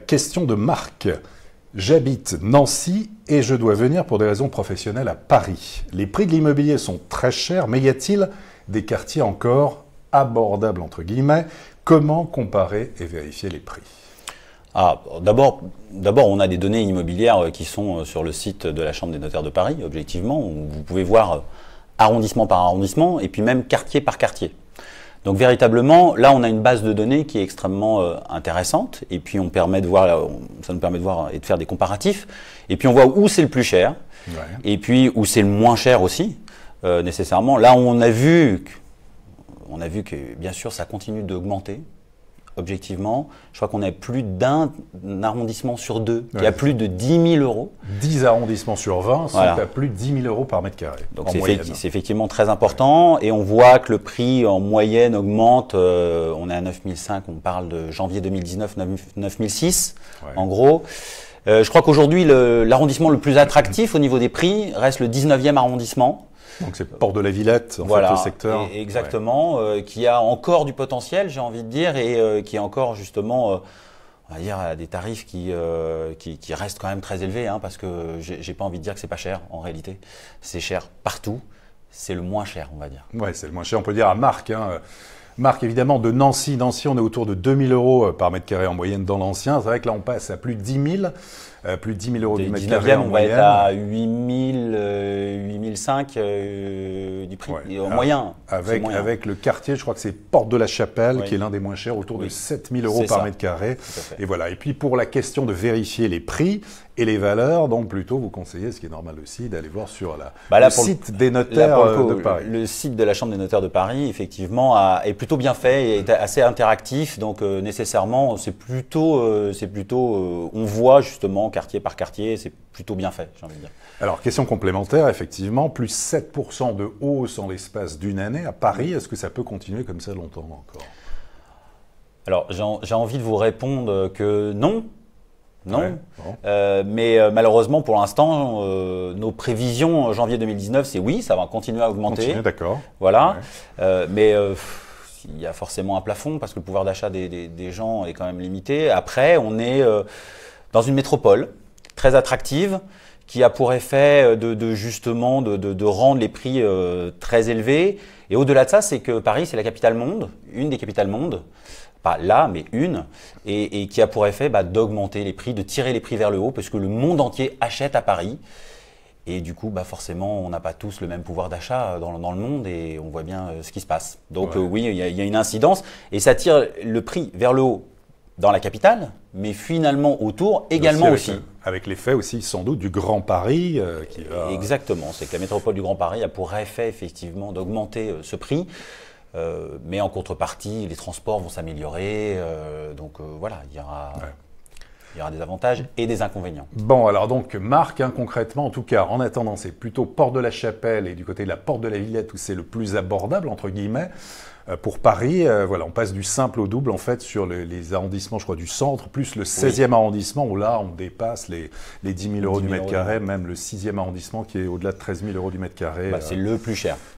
Question de Marc. J'habite Nancy et je dois venir pour des raisons professionnelles à Paris. Les prix de l'immobilier sont très chers, mais y a-t-il des quartiers encore abordables entre guillemets? Comment comparer et vérifier les prix? D'abord, on a des données immobilières qui sont sur le site de la Chambre des notaires de Paris, objectivement, où vous pouvez voir arrondissement par arrondissement et puis même quartier par quartier. Donc véritablement, là, on a une base de données qui est extrêmement intéressante et puis ça nous permet de voir et de faire des comparatifs. Et puis on voit où c'est le plus cher et puis où c'est le moins cher aussi, nécessairement. Là, on a vu que bien sûr, ça continue d'augmenter. Objectivement, je crois qu'on a plus d'un arrondissement sur deux qui a plus de 10 000 euros. 10 arrondissements sur 20 sont à plus de 10 000 euros par mètre carré. Donc c'est effectivement très important et on voit que le prix en moyenne augmente. On est à 9 500, on parle de janvier 2019, 9 600 en gros. Je crois qu'aujourd'hui, l'arrondissement le plus attractif au niveau des prix reste le 19e arrondissement. Donc c'est Port de la Villette, en fait, le secteur. Exactement, qui a encore du potentiel, j'ai envie de dire, et qui est encore justement, on va dire, à des tarifs qui restent quand même très élevés, hein, parce que j'ai pas envie de dire que c'est pas cher, en réalité. C'est cher partout, c'est le moins cher, on va dire. Ouais, c'est le moins cher, on peut dire à Marc. Hein. Marc, évidemment, de Nancy. Nancy, on est autour de 2 000 euros par mètre carré en moyenne dans l'ancien. C'est vrai que là, on passe à plus de 10 000. Plus de 10 000 euros du mètre carré en moyenne. On va être à 8 500 du prix en moyen. Avec le quartier, je crois que c'est Porte de la Chapelle qui est l'un des moins chers, autour de 7 000 euros par mètre carré. Et voilà. Et puis pour la question de vérifier les prix et les valeurs, donc plutôt vous conseillez, ce qui est normal aussi, d'aller voir sur le site des notaires de Paris. Le site de la Chambre des notaires de Paris, effectivement, est plutôt bien fait et est assez interactif. Donc nécessairement, c'est plutôt, on voit justement quartier par quartier, c'est plutôt bien fait, j'ai envie de dire. Alors, question complémentaire, effectivement, plus 7% de hausse en l'espace d'une année à Paris. Est-ce que ça peut continuer comme ça longtemps encore? Alors, j'ai envie de vous répondre que non. Non, mais malheureusement pour l'instant, nos prévisions en janvier 2019, c'est oui, ça va continuer à augmenter. D'accord. Voilà, mais il y a forcément un plafond parce que le pouvoir d'achat des gens est quand même limité. Après, on est dans une métropole très attractive qui a pour effet justement de rendre les prix très élevés. Et au-delà de ça, c'est que Paris, c'est la capitale monde, une des capitales monde. Pas là, mais une, et qui a pour effet d'augmenter les prix, de tirer les prix vers le haut, parce que le monde entier achète à Paris. Et du coup, forcément, on n'a pas tous le même pouvoir d'achat dans le monde et on voit bien ce qui se passe. Donc oui, il y a une incidence et ça tire le prix vers le haut dans la capitale, mais finalement autour également aussi. Avec l'effet aussi, sans doute, du Grand Paris qui va… Exactement, c'est que la métropole du Grand Paris a pour effet effectivement d'augmenter ce prix. Mais en contrepartie, les transports vont s'améliorer. Donc voilà, il y aura des avantages et des inconvénients. Bon, alors donc Marc, concrètement, en tout cas, en attendant, c'est plutôt Porte de la Chapelle et du côté de la Porte de la Villette où c'est le plus abordable, entre guillemets. Pour Paris, voilà, on passe du simple au double en fait sur les arrondissements, je crois, du centre, plus le 16e arrondissement où là, on dépasse les 10 000 euros du mètre carré, même le 6e arrondissement qui est au-delà de 13 000 euros du mètre carré. C'est le plus cher.